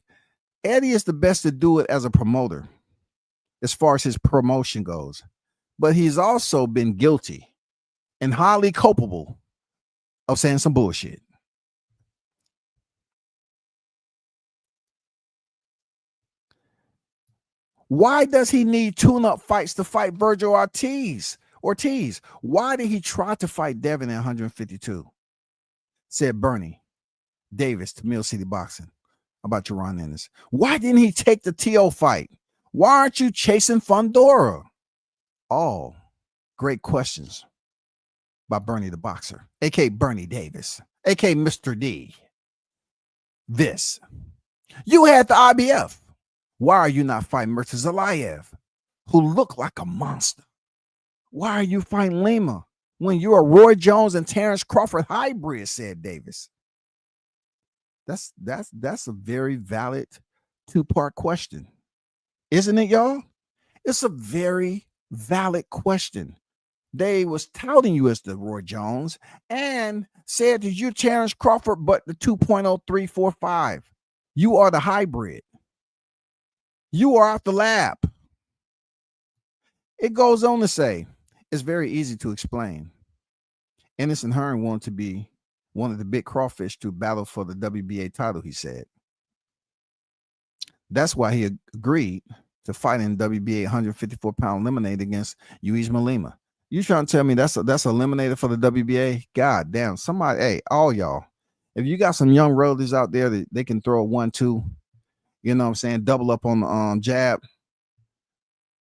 Eddie is the best to do it as a promoter as far as his promotion goes. But he's also been guilty and highly culpable of saying some bullshit. Why does he need tune-up fights to fight Virgil Ortiz? Why did he try to fight Devin at 152? Said Bernie Davis to Mill City Boxing about Jaron Ennis. Why didn't he take the T.O. fight? Why aren't you chasing Fundora? All great questions by Bernie the Boxer, a.k.a. Bernie Davis, a.k.a. Mr. D. This. You had the IBF. Why are you not fighting Murtazalayev, who looked like a monster? Why are you fighting Lima when you're a Roy Jones and Terrence Crawford hybrid, said Davis. That's a very valid two-part question. Isn't it, y'all? It's a very valid question. They was touting you as the Roy Jones and said that you're Terrence Crawford, but the 2.0345. You are the hybrid. You are out the lab. It goes on to say, it's very easy to explain. Ennis and Hearn wanted to be one of the big crawfish to battle for the WBA title, he said. That's why he agreed to fight in WBA 154-pound eliminator against Uisma Lima. You trying to tell me that's eliminated for the WBA? God damn, somebody, hey, all y'all, if you got some young roadies out there that they can throw a 1-2, you know what I'm saying, double up on the jab,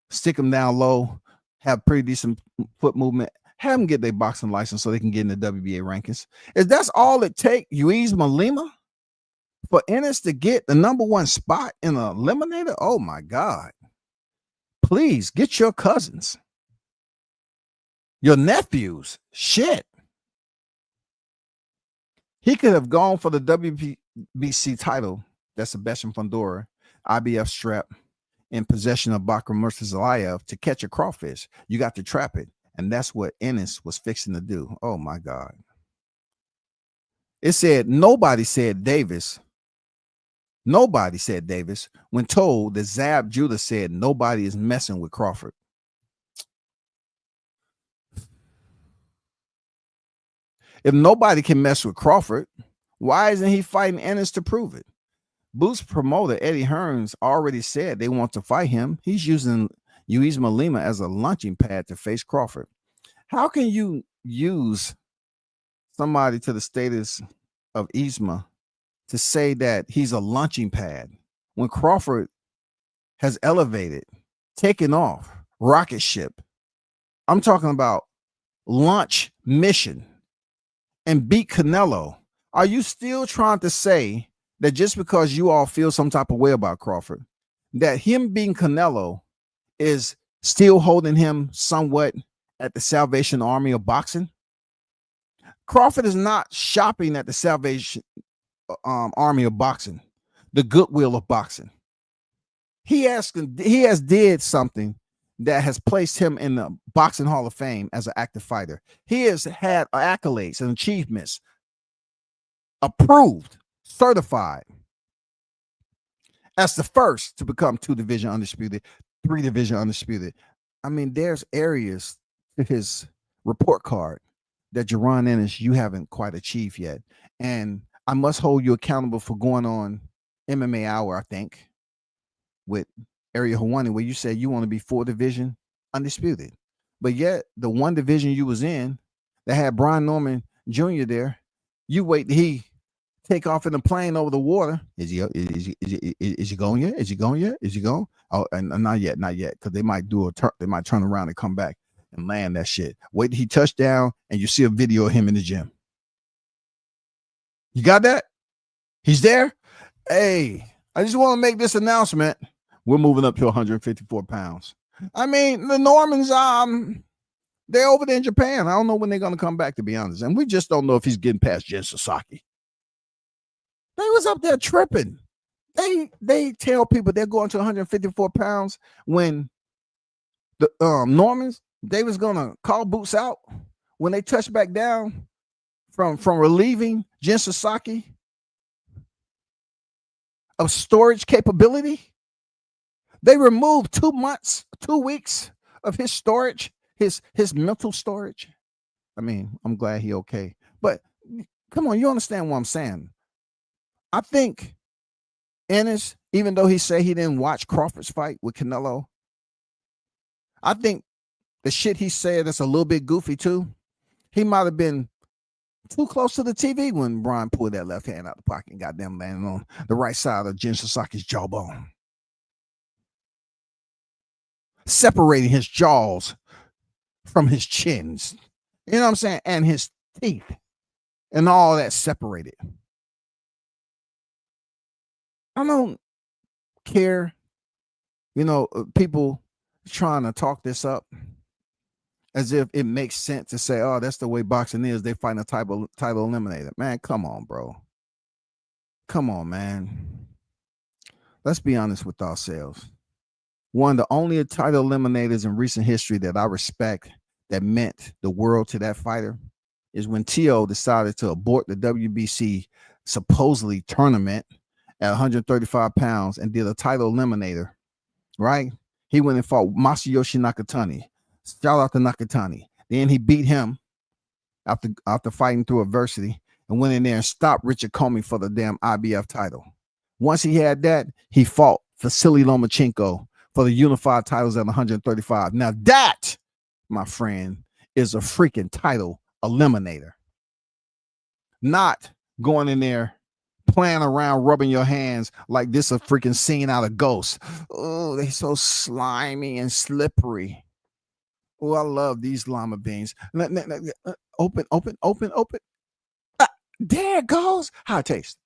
stick them down low, have pretty decent foot movement, have them get their boxing license so they can get in the WBA rankings. If that's all it takes, Uisma Lima, for Ennis to get the #1 spot in an eliminator, oh my God. Please get your cousins, your nephews. Shit. He could have gone for the WBC title. That's Sebastian Fundora, IBF strap, in possession of Bakr Murtazalayev to catch a crawfish. You got to trap it. And that's what Ennis was fixing to do. Oh my God. It said, nobody said Davis when told that Zab Judah said nobody is messing with Crawford. If nobody can mess with Crawford, why isn't he fighting Ennis to prove it? Boost promoter Eddie Hearns already said they want to fight him. He's using Uisma Lima as a launching pad to face Crawford. How can you use somebody to the status of Isma to say that he's a launching pad when Crawford has elevated, taken off, rocket ship? I'm talking about launch mission and beat Canelo. Are you still trying to say that just because you all feel some type of way about Crawford, that him being Canelo is still holding him somewhat at the Salvation Army of boxing? Crawford is not shopping at the Salvation Army of boxing, the goodwill of boxing. He has did something that has placed him in the Boxing Hall of Fame as an active fighter. He has had accolades and achievements approved, certified as the first to become 2-division undisputed, 3-division undisputed. I mean, there's areas to his report card that Jaron Ennis you haven't quite achieved yet. And I must hold you accountable for going on MMA Hour, I think, with Area Hawani, where you said you want to be 4-division undisputed. But yet the 1 division you was in that had Brian Norman Jr. there, you wait till he take off in the plane over the water. Is he going yet? Is he going yet? Is he going? Oh, and not yet, because they might do a turn. They might turn around and come back and land that shit. Wait till he touch down and you see a video of him in the gym. You got that? He's there. Hey, I just want to make this announcement. We're moving up to 154 pounds. I mean, the Normans, they're over there in Japan. I don't know when they're going to come back, to be honest. And we just don't know if he's getting past Jen Sasaki. They was up there tripping. They tell people they're going to 154 pounds when the Normans, they was going to call boots out when they touched back down from relieving Jen Sasaki of storage capability. They removed 2 weeks of his storage, his mental storage. I mean, I'm glad he okay. But Come on, you understand what I'm saying? I think Ennis, even though he said he didn't watch Crawford's fight with Canelo, I think the shit he said that's a little bit goofy too. He might have been too close to the TV when Brian pulled that left hand out the pocket and goddamn landing on the right side of Jen Sasaki's jawbone, separating his jaws from his chins. You know what I'm saying? And his teeth and all that separated. I don't care, people trying to talk this up as if it makes sense to say, oh, that's the way boxing is. They fight a title eliminator. Man, come on, bro. Come on, man. Let's be honest with ourselves. One of the only title eliminators in recent history that I respect that meant the world to that fighter is when T.O. decided to abort the WBC supposedly tournament at 135 pounds and did a title eliminator, right? He went and fought Masayoshi Nakatani. Shout out to Nakatani. Then he beat him after fighting through adversity and went in there and stopped Richard Comey for the damn IBF title. Once he had that, he fought Vasily Lomachenko for the unified titles at 135. Now that, my friend, is a freaking title eliminator. Not going in there playing around, rubbing your hands like this a freaking scene out of Ghost. Oh, they're so slimy and slippery. Oh, I love these llama beans. Open. Ah, there it goes. How it tastes?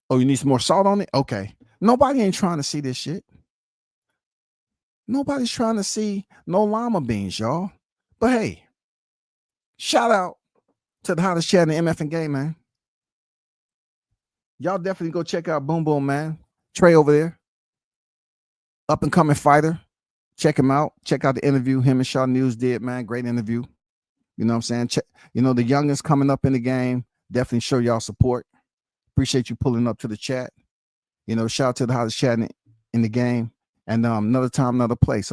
Oh, you need some more salt on it? Okay. Nobody ain't trying to see this shit. Nobody's trying to see no llama beans, y'all. But hey, shout out to the hottest chat in the MF and game, man. Y'all definitely go check out Boom Boom, man. Trey over there. Up and coming fighter. Check him out. Check out the interview him and Shaw News did, man. Great interview. You know what I'm saying? The youngest coming up in the game. Definitely show y'all support. Appreciate you pulling up to the chat. Shout out to the hottest chat in the game. And another time, another place.